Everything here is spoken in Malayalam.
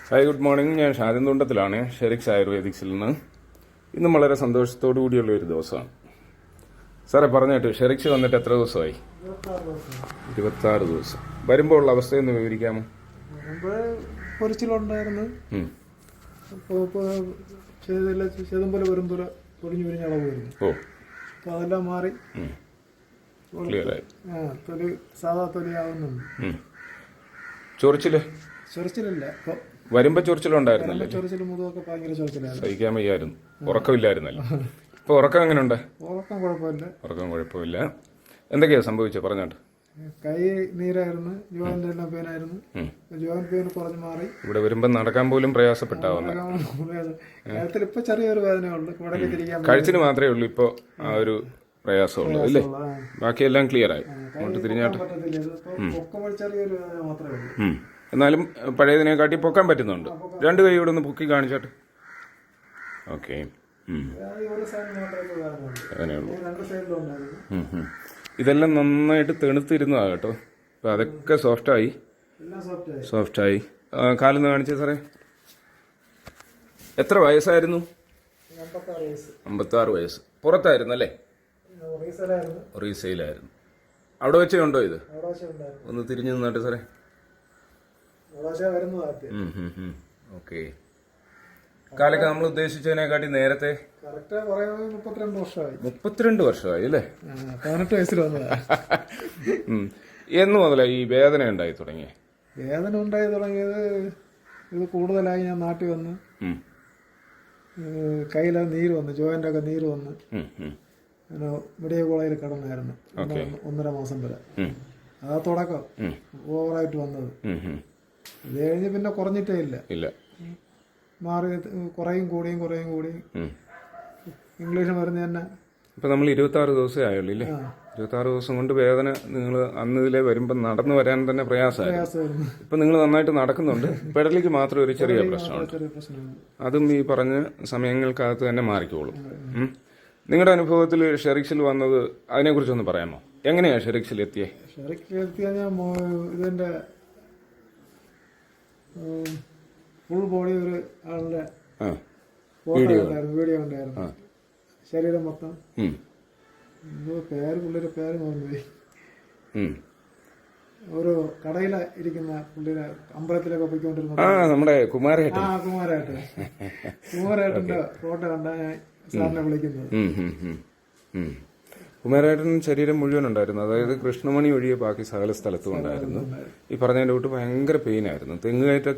Hi, good morning. ഞാൻ ഷാജൻ തുണ്ടത്തിലാണ്, ഷെറിക്സ് ആയുർവേദിക്സിൽ നിന്ന്. ഇന്നും വളരെ സന്തോഷത്തോടു കൂടിയുള്ള ഒരു ദിവസമാണ്. സാറേ പറഞ്ഞിട്ട് ഷെറിക്സ് വന്നിട്ട് എത്ര ദിവസമായി? 26 ദിവസം. വരുമ്പോൾ ഉള്ള അവസ്ഥയൊന്ന് വിവരിക്കാമോ? പൊരിച്ചിലുണ്ടായിരുന്നു, പോലെ വരുമ്പോൾ പൊടിഞ്ഞു പൊരിഞ്ഞ അളവ് വരുന്നു. അപ്പോൾ അതെല്ലാം മാറി തൊലി സാധാ തൊലിയാവുന്നുണ്ട്. ചൊറിച്ചിലില്ല. വരുമ്പോ ചൊറിച്ചിലുണ്ടായിരുന്നല്ലേ? ചൊറിച്ചിലും മുതുകൊക്കെ ഭയങ്കര ചൊറിച്ചിലായിരുന്നു, സഹിക്കാൻ വയ്യായിരുന്നു. ഉറക്കമില്ലായിരുന്നല്ലോ. ഇപ്പൊ ഉറക്കം എങ്ങനെയുണ്ട്? ഉറക്കം കുഴപ്പമില്ല. ഉറക്കം കുഴപ്പമില്ല. എന്തൊക്കെയാ സംഭവിച്ചത് പറഞ്ഞോട്ട്? കൈ നീരായിരുന്നു, ജോയിന്റ് എല്ലാം പെയിനായിരുന്നു. ജോയിന്റ് പെയിൻ കുറഞ്ഞു മാറി. ഇവിടെ വരുമ്പോ നടക്കാൻ പോലും പ്രയാസപ്പെട്ടാവുന്നു. ഇപ്പൊ ചെറിയൊരു വേദനയുള്ളൂ, കുടലിൽ തിരിക്കാൻ. കഴുത്തിന് മാത്രമേ ഉള്ളൂ ഇപ്പൊ ആ ഒരു പ്രയാസമുള്ളൂ അല്ലേ? ബാക്കിയെല്ലാം ക്ലിയർ ആയി. അങ്ങോട്ട് തിരിഞ്ഞാട്ട് ചെറിയൊരു വേദന മാത്രമേ ഉള്ളൂ. എന്നാലും പഴയതിനെക്കാട്ടി പൊക്കാൻ പറ്റുന്നുണ്ട്. രണ്ട് കൈയോടെ ഒന്ന് പൊക്കി കാണിച്ചാട്ട്. ഓക്കെ, ഇതെല്ലാം നന്നായിട്ട് തെണുത്തിരുന്നതാണ് കേട്ടോ. അപ്പൊ അതൊക്കെ സോഫ്റ്റായി. കാലൊന്ന് കാണിച്ചേ സാറേ. എത്ര വയസ്സായിരുന്നു? 56 വയസ്സ്. പുറത്തായിരുന്നു അല്ലേ? റീസെയിലായിരുന്നു. അവിടെ വെച്ചേ ഉണ്ടോ ഇത്? ഒന്ന് തിരിഞ്ഞു നിന്നാട്ടെ സാറേ. ഓക്കെ, കാലൊക്കെ നമ്മൾ ഉദ്ദേശിച്ചതിനെക്കാട്ടി നേരത്തെ 32 വർഷമായി അല്ലേ? 18 വയസ്സിൽ വന്നതാ. എന്ന് മുതലാ ഈ വേദന ഉണ്ടായി തുടങ്ങിയത്? വേദന ഉണ്ടായി തുടങ്ങിയത് ഇത് കൂടുതലായി ഞാൻ നാട്ടിൽ വന്ന് കയ്യിലെ നീര് വന്ന്, ജോയിന്റ് ഒക്കെ നീര് വന്ന് മെഡിക്കൽ കോളേജിൽ കിടന്നായിരുന്നു 1.5 മാസം വരെ. അതാ തുടക്കം ഓവറായിട്ട് വന്നത്. ഇത് കഴിഞ്ഞ് പിന്നെ കുറഞ്ഞിട്ടേ ഇല്ല. മാറി കുറയും കൂടിയും ഇംഗ്ലീഷ് മരുന്ന് തന്നെ. ഇപ്പൊ നമ്മൾ 26 ദിവസമേ ആയുള്ളൂ ഇല്ലേ? 26 ദിവസം കൊണ്ട് വേദന നിങ്ങൾ അന്ന് ഇതിലെ വരുമ്പോൾ നടന്നു വരാൻ തന്നെ പ്രയാസമായിരുന്നു. ഇപ്പൊ നിങ്ങൾ നന്നായിട്ട് നടക്കുന്നുണ്ട്. പെടലിക്ക് മാത്രം ഒരു ചെറിയ പ്രശ്നമുണ്ട്. അതും ഈ പറഞ്ഞ സമയങ്ങൾക്കകത്ത് തന്നെ മാറിക്കോളും. നിങ്ങളുടെ അനുഭവത്തിൽ ഷെറിക്സിൽ വന്നത് അതിനെക്കുറിച്ചൊന്ന് പറയാമോ? എങ്ങനെയാ ഷെറിക്സിൽ എത്തിയേ? ഇതിന്റെ ഫുൾ ബോഡി ഒരു ആളുടെ വീഡിയോ ഉണ്ടായിരുന്നു. ശരീരം മൊത്തം പുള്ളിയുടെ പേര് മറന്നുപോയി. ഒരു കടയില ഇരിക്കുന്ന പുള്ളിയുടെ അമ്പലത്തിലൊക്കെ പോയിക്കൊണ്ടിരുന്ന നമ്മുടെ കുമാരേട്ടന്റെ ഫോട്ടോ കണ്ടാ ഞാൻ സാറിനെ വിളിക്കുന്നത്. കുമാരേട്ടൻ ശരീരം മുഴുവൻ ഉണ്ടായിരുന്നു. അതായത് കൃഷ്ണമണി ഒഴികെ ബാക്കി സകല സ്ഥലത്തും ഉണ്ടായിരുന്നു. ഈ പറഞ്ഞതിന്റെ കൂട്ട് ഭയങ്കര പെയിനായിരുന്നു. തെങ്ങുകയറ്റ